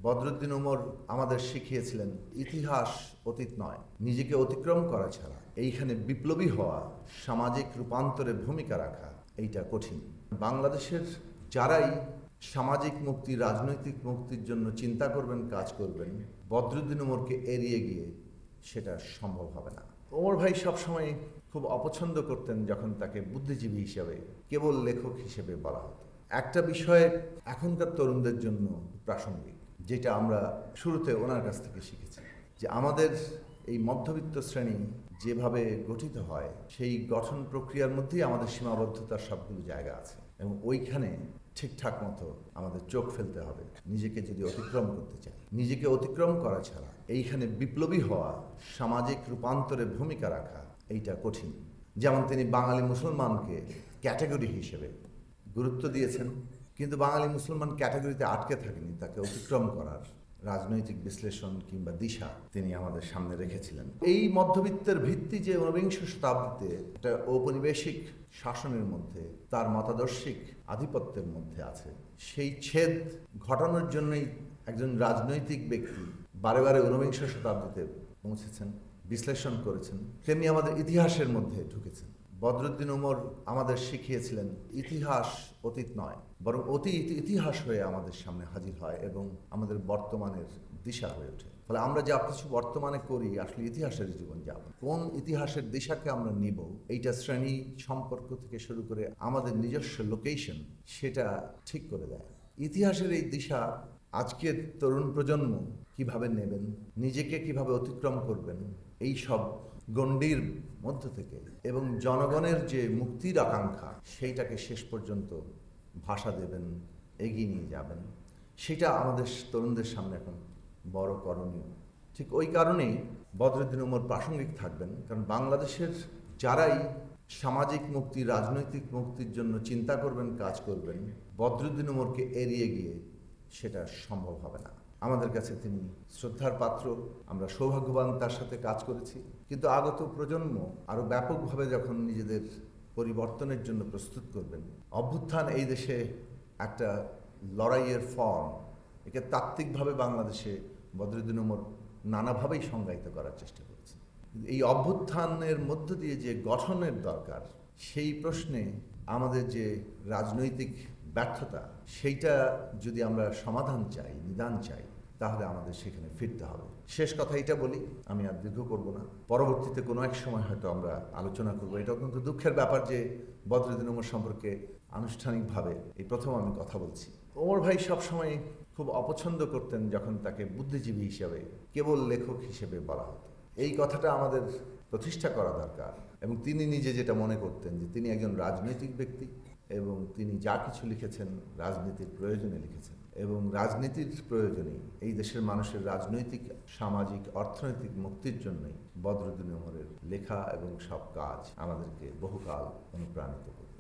বদরুদ্দীন উমর আমাদের শিখিয়েছিলেন ইতিহাস অতীত নয়, নিজেকে অতিক্রম করা ছাড়া এইখানে বিপ্লবী হওয়া, সামাজিক রূপান্তরে ভূমিকা রাখা এইটা কঠিন। বাংলাদেশের যারাই সামাজিক মুক্তি, রাজনৈতিক মুক্তির জন্য চিন্তা করবেন, কাজ করবেন, বদরুদ্দীন উমরকে এড়িয়ে গিয়ে সেটা সম্ভব হবে না। ওমর ভাই সবসময় খুব অপছন্দ করতেন যখন তাকে বুদ্ধিজীবী হিসেবে, কেবল লেখক হিসেবে বলা হতো। একটা বিষয় এখনকার তরুণদের জন্য প্রাসঙ্গিক, যেটা আমরা শুরুতে ওনার কাছ থেকে শিখেছি, যে আমাদের এই মধ্যবিত্ত শ্রেণী যেভাবে গঠিত হয় সেই গঠন প্রক্রিয়ার মধ্যেই আমাদের সীমাবদ্ধতার সবগুলো জায়গা আছে, এবং ওইখানে ঠিকঠাক মতো আমাদের চোখ ফেলতে হবে। নিজেকে যদি অতিক্রম করতে চাই, নিজেকে অতিক্রম করা ছাড়া এইখানে বিপ্লবী হওয়া, সামাজিক রূপান্তরে ভূমিকা রাখা এইটা কঠিন। যেমন তিনি বাঙালি মুসলমানকে ক্যাটাগরি হিসেবে গুরুত্ব দিয়েছেন, কিন্তু বাঙালি মুসলমান ক্যাটাগরিতে আটকে থাকেনি, তাকে অতিক্রম করার রাজনৈতিক বিশ্লেষণ কিংবা দিশা তিনি আমাদের সামনে রেখেছিলেন। এই মধ্যবিত্তের ভিত্তি যে ঊনবিংশ শতাব্দীতে একটা ঔপনিবেশিক শাসনের মধ্যে, তার মতাদর্শিক আধিপত্যের মধ্যে আছে, সেই ছেদ ঘটানোর জন্যই একজন রাজনৈতিক ব্যক্তি বারে বারে ঊনবিংশ শতাব্দীতে পৌঁছেছেন, বিশ্লেষণ করেছেন, তেমনি আমাদের ইতিহাসের মধ্যে ঢুকেছেন। বদরুদ্দীন উমর আমাদের শিখিয়েছিলেন ইতিহাস অতীত নয়, বরং অতীত ইতিহাস হয়ে আমাদের সামনে হাজির হয় এবং আমাদের বর্তমানের দিশা হয়ে ওঠে। ফলে আমরা যা কিছু বর্তমানে করি আসলে ইতিহাসের জীবনযাপন। কোন ইতিহাসের দিশাকে আমরা নিব, এইটা শ্রেণী সম্পর্ক থেকে শুরু করে আমাদের নিজস্ব লোকেশন, সেটা ঠিক করে দেয়। ইতিহাসের এই দিশা আজকের তরুণ প্রজন্ম কিভাবে নেবেন, নিজেকে কিভাবে অতিক্রম করবেন, এই সব গণ্ডির মধ্য থেকে এবং জনগণের যে মুক্তির আকাঙ্ক্ষা সেইটাকে শেষ পর্যন্ত ভাষা দেবেন, এগিয়ে নিয়ে যাবেন, সেটা আমাদের তরুণদের সামনে এখন বড় করণীয়। ঠিক ওই কারণেই বদরুদ্দীন উমর প্রাসঙ্গিক থাকবেন, কারণ বাংলাদেশের যারাই সামাজিক মুক্তি, রাজনৈতিক মুক্তির জন্য চিন্তা করবেন, কাজ করবেন, বদরুদ্দীন উমরকে এড়িয়ে গিয়ে সেটা সম্ভব হবে না। আমাদের কাছে তিনি শ্রদ্ধার পাত্র, আমরা সৌভাগ্যবান তার সাথে কাজ করেছি। কিন্তু আগত প্রজন্ম আরও ব্যাপকভাবে যখন নিজেদের পরিবর্তনের জন্য প্রস্তুত করবেন, অভ্যুত্থান এই দেশে একটা লড়াইয়ের ফর্ম, একে তাত্ত্বিকভাবে বাংলাদেশে বদরুদ্দীন উমর নানাভাবেই সংজ্ঞায়িত করার চেষ্টা করেছেন। এই অভ্যুত্থানের মধ্য দিয়ে যে গঠনের দরকার, সেই প্রশ্নে আমাদের যে রাজনৈতিক ব্যর্থতা, সেইটা যদি আমরা সমাধান চাই, নিদান চাই, তাহলে আমাদের সেখানে ফিরতে হবে। শেষ কথা এটা বলি, আমি আর দীর্ঘ করব না, পরবর্তীতে কোনো এক সময় হয়তো আমরা আলোচনা করব। এটা অত্যন্ত দুঃখের ব্যাপার যে বদরুদ্দীন উমর সম্পর্কে আনুষ্ঠানিকভাবে এই প্রথম আমি কথা বলছি। ওমর ভাই সবসময় খুব অপছন্দ করতেন যখন তাকে বুদ্ধিজীবী হিসেবে, কেবল লেখক হিসেবে বলা হতো। এই কথাটা আমাদের প্রতিষ্ঠা করা দরকার, এবং তিনি নিজে যেটা মনে করতেন যে তিনি একজন রাজনৈতিক ব্যক্তি এবং তিনি যা কিছু লিখেছেন রাজনীতির প্রয়োজনে লিখেছেন, এবং রাজনীতির প্রয়োজনেই এই দেশের মানুষের রাজনৈতিক, সামাজিক, অর্থনৈতিক মুক্তির জন্যই বদরুদ্দীন উমরের লেখা এবং সব কাজ আমাদেরকে বহুকাল অনুপ্রাণিত করে।